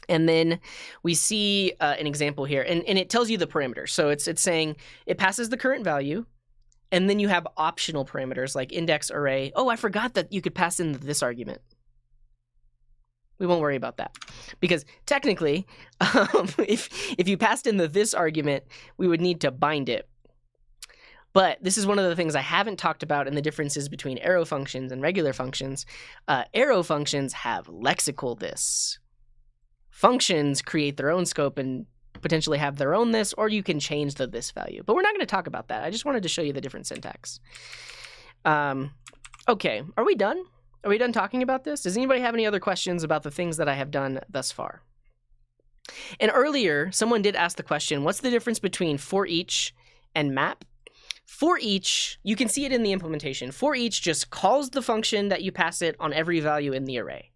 And then we see an example here, and it tells you the parameters. So it's saying it passes the current value, and then you have optional parameters like index array. Oh, I forgot that you could pass in this argument. We won't worry about that because technically, if you passed in this argument, we would need to bind it. But this is one of the things I haven't talked about in the differences between arrow functions and regular functions. Arrow functions have lexical this. Functions create their own scope and potentially have their own this, or you can change the this value. But we're not going to talk about that. I just wanted to show you the different syntax. Okay, are we done? Are we done talking about this? Does anybody have any other questions about the things that I have done thus far? And earlier, someone did ask the question, what's the difference between forEach and map? ForEach, you can see it in the implementation. ForEach just calls the function that you pass it on every value in the array.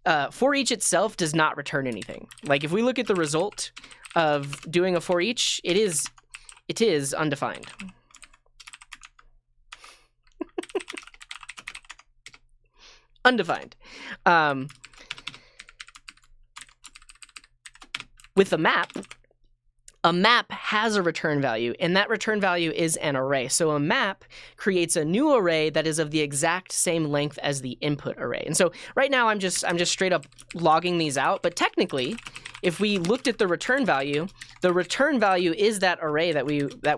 ForEach itself does not return anything. Like if we look at the result of doing a ForEach, it is undefined. Undefined. With a map has a return value, and that return value is an array. So a map creates a new array that is of the exact same length as the input array. And so right now I'm just straight up logging these out, but technically, if we looked at the return value is that array that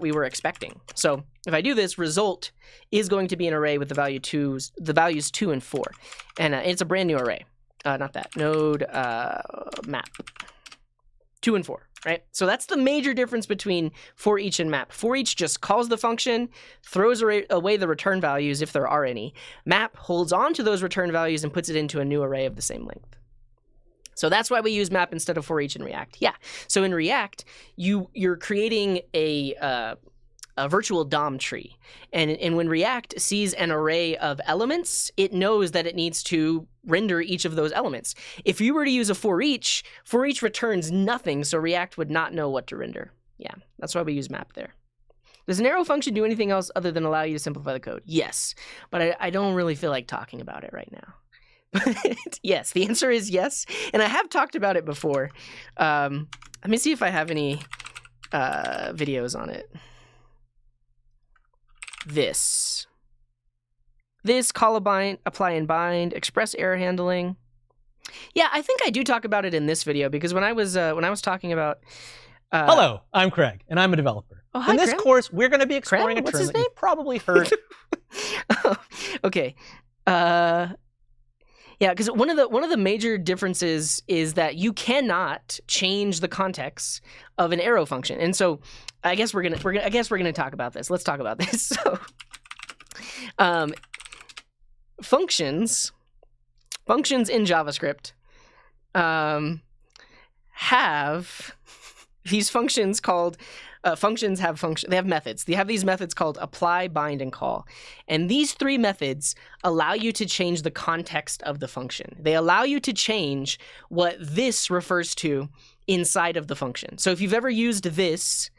we were expecting. So if I do this, result is going to be an array with the values 2 and 4, and it's a brand new array. Not that node map 2 and 4. Right? So that's the major difference between forEach and map. forEach just calls the function, throws away the return values if there are any. Map holds on to those return values and puts it into a new array of the same length. So that's why we use map instead of forEach in React. Yeah. So in React, you're creating a virtual DOM tree. And when React sees an array of elements, it knows that it needs to render each of those elements. If you were to use a forEach returns nothing, so React would not know what to render. Yeah, that's why we use map there. Does an arrow function do anything else other than allow you to simplify the code? Yes, but I don't really feel like talking about it right now. But yes, the answer is yes, and I have talked about it before. Let me see if I have any videos on it. This call, apply and bind, express error handling. Yeah, I think I do talk about it in this video because when I was talking about. Hello, I'm Craig, and I'm a developer. Oh, hi, in this Craig. course, we're going to be exploring Craig? a What's term his that name? you've probably heard. Oh, okay. Yeah, because one of the major differences is that you cannot change the context of an arrow function, and so I guess we're gonna talk about this. Let's talk about this. So, functions in JavaScript have these functions called they have methods. They have these methods called apply, bind, and call. And these three methods allow you to change the context of the function. They allow you to change what this refers to inside of the function. So if you've ever used this,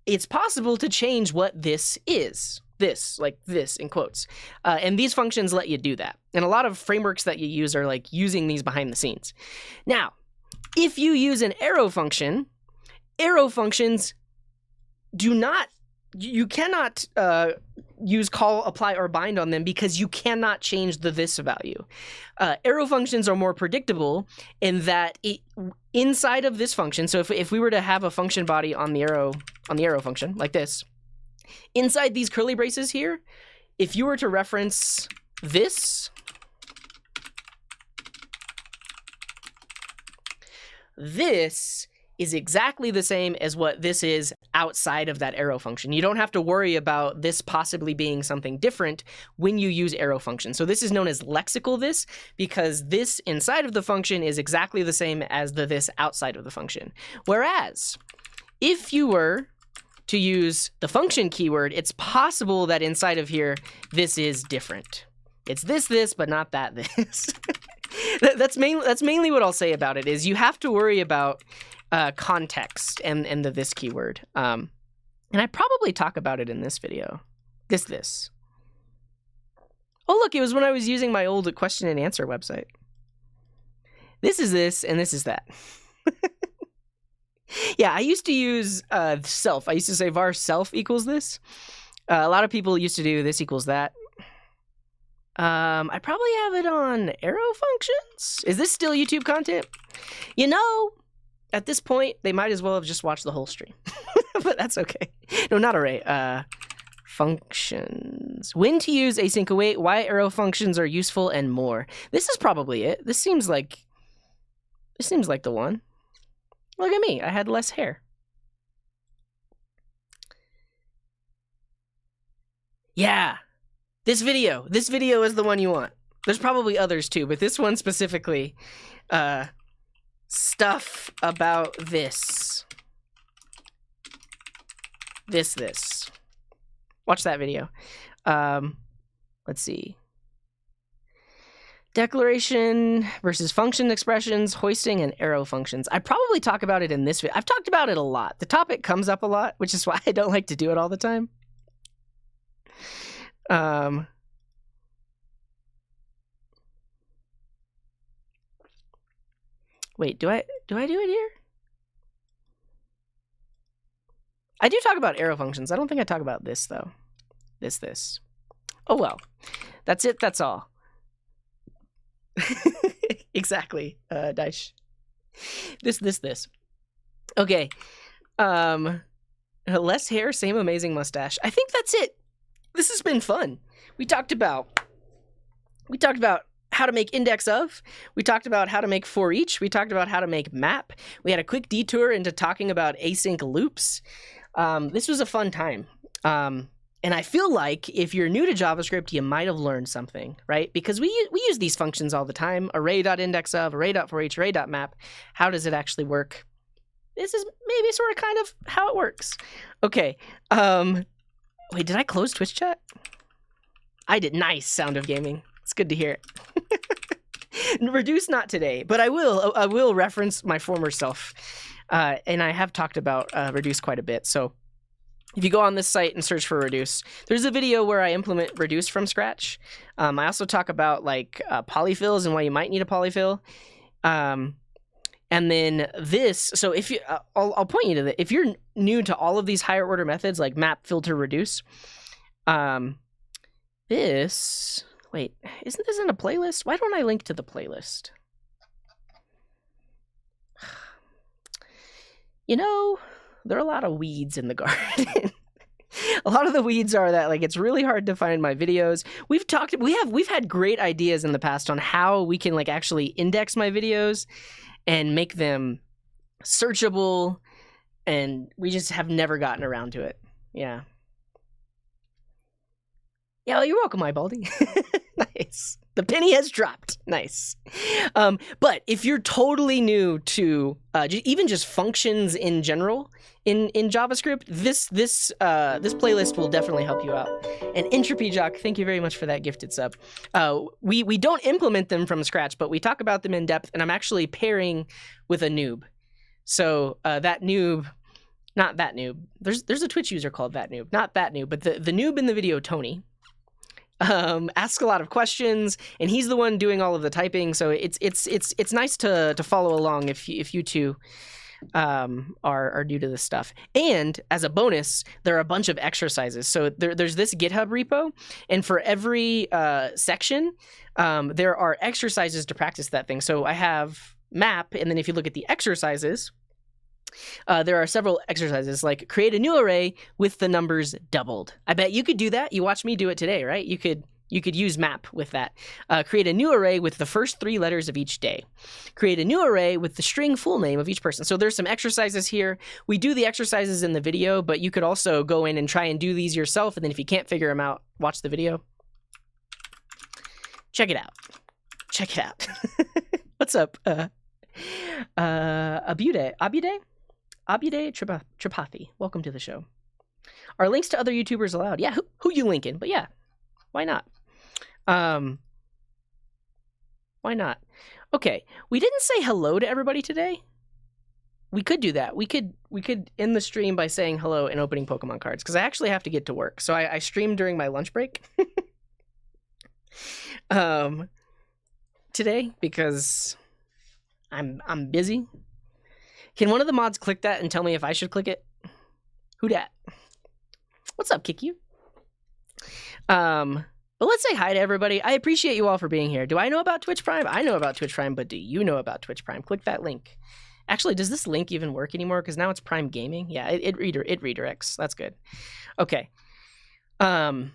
it's possible to change what this is. This, like this in quotes. And these functions let you do that. And a lot of frameworks that you use are like using these behind the scenes. Now, if you use an arrow function, arrow functions you cannot use call, apply, or bind on them because you cannot change the this value. Arrow functions are more predictable in that inside of this function, so if we were to have a function body on the arrow function like this, inside these curly braces here, if you were to reference this is exactly the same as what this is outside of that arrow function. You don't have to worry about this possibly being something different when you use arrow function. So this is known as lexical this because this inside of the function is exactly the same as the this outside of the function. Whereas if you were to use the function keyword, it's possible that inside of here, this is different. It's this, but not that this. That's mainly what I'll say about it is you have to worry about context and the this keyword. And I probably talk about it in this video. This. Oh, look, it was when I was using my old question and answer website. This is this, and this is that. Yeah, I used to use self. I used to say var self equals this. A lot of people used to do this equals that. I probably have it on arrow functions. Is this still YouTube content? You know, at this point, they might as well have just watched the whole stream. But that's okay. No, not array. Functions. When to use async await, why arrow functions are useful, and more. This is probably it. This seems like the one. Look at me. I had less hair. Yeah. This video is the one you want. There's probably others too, but this one specifically, stuff about this. This. Watch that video. Let's see. Declaration versus function expressions, hoisting, and arrow functions. I probably talk about it in this video. I've talked about it a lot. The topic comes up a lot, which is why I don't like to do it all the time. Wait, do I do it here? I do talk about arrow functions. I don't think I talk about this though. This. Oh well. That's it, that's all. Exactly, Daish. This. Okay. Less hair, same amazing mustache. I think that's it. This has been fun. We talked about how to make indexOf. We talked about how to make forEach. We talked about how to make map. We had a quick detour into talking about async loops. This was a fun time. And I feel like if you're new to JavaScript, you might have learned something, right? Because we use these functions all the time. Array.indexOf, array.forEach, array.map. How does it actually work? This is maybe sort of kind of how it works. Okay. Wait, did I close Twitch chat? I did. Nice, Sound of Gaming. It's good to hear it. Reduce not today, but I will reference my former self. And I have talked about reduce quite a bit. So if you go on this site and search for reduce, there's a video where I implement reduce from scratch. I also talk about like polyfills and why you might need a polyfill. And then this, so if you, I'll point you to that. If you're new to all of these higher order methods like map, filter, reduce, this, wait, isn't this in a playlist? Why don't I link to the playlist? You know, there are a lot of weeds in the garden. A lot of the weeds are that, like, it's really hard to find my videos. We've had great ideas in the past on how we can, like, actually index my videos and make them searchable, and we just have never gotten around to it. Yeah. Yeah, well, you're welcome, my baldy. Nice. The penny has dropped. Nice. But if you're totally new to even just functions in general in JavaScript, this playlist will definitely help you out. And Entropy Jock, thank you very much for that gifted sub. We don't implement them from scratch, but we talk about them in depth, and I'm actually pairing with a noob. So that noob, not that noob. There's a Twitch user called that noob, not that noob, but the noob in the video, Tony. Asks a lot of questions, and he's the one doing all of the typing. So it's nice to follow along if you two are new to this stuff. And as a bonus, there are a bunch of exercises. So there's this GitHub repo, and for every section, there are exercises to practice that thing. So I have map, and then if you look at the exercises, there are several exercises, like create a new array with the numbers doubled. I bet you could do that. You watched me do it today, right? You could use map with that. Create a new array with the first 3 letters of each day. Create a new array with the string full name of each person. So there's some exercises here. We do the exercises in the video, but you could also go in and try and do these yourself. And then if you can't figure them out, watch the video. Check it out. Check it out. What's up? Abude Tripathi, welcome to the show. Are links to other YouTubers allowed? Yeah, who you linking? But yeah, why not? Why not? Okay, we didn't say hello to everybody today. We could do that. We could end the stream by saying hello and opening Pokemon cards, because I actually have to get to work. So I streamed during my lunch break today because I'm busy. Can one of the mods click that and tell me if I should click it? Who dat? What's up, Kick You? But let's say hi to everybody. I appreciate you all for being here. Do I know about Twitch Prime? I know about Twitch Prime, but do you know about Twitch Prime? Click that link. Actually, does this link even work anymore? Because now it's Prime Gaming. Yeah, it redirects. That's good. Okay. Hi.